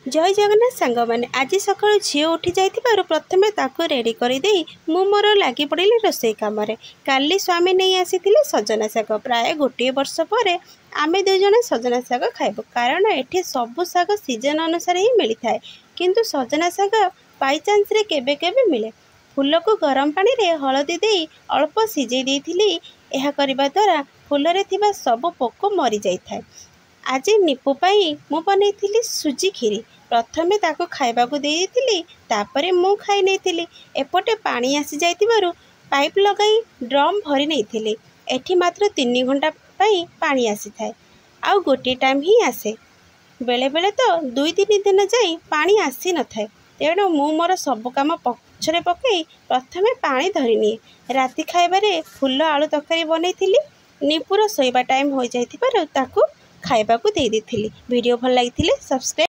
जय जगन्नाथ सांग मैंने आज सकाल झील उठी जाइथिबारु प्रथमे ताकू रेडी करदे मु मोर लगी पड़िली रोसई काम। काली स्वामी नहीं आसीथिले सजना शाग। प्राय गोटे वर्ष पर आमे दुई जण सजना शाग खाइबु, कारण एठी सबु शाग सीजन अनुसार ही मिली थाए। किंतु सजना शाग बाई चांस रे केबे केबे मिले। फूल को गरम पानी रे हलदी देई अल्प सिझेई देइथिली। एहा करिबा द्वारा फूल रे थिबा सबु पोक मरी जाई थाए। आज निपु पाई मु बनैथिली सुजी खीरी। प्रथमे ताको खाइबाकू देइथिली, तापरे मु खाई नैथिली। एपटे पानी आसी जाइतिबारु पाइप लगाई ड्रम भरी नैथिली। एठी मात्र 3 घंटा पाई पानी आसी थाए, आउ गोटे टाइम ही आसे। बेले बेले तो 2-3 दिन जाई पानी आसी न थाए। तेणु मु मोर सबु काम पछरे पकई प्रथमे पानी धरिनी। राति खाइबारे फूल आलू तरकारी बनैथिली। निपुर सोइबा टाइम हो जाइतिबारु ताकू खाइबाकू देई देथिली। वीडियो भल लागिथिले सब्सक्राइब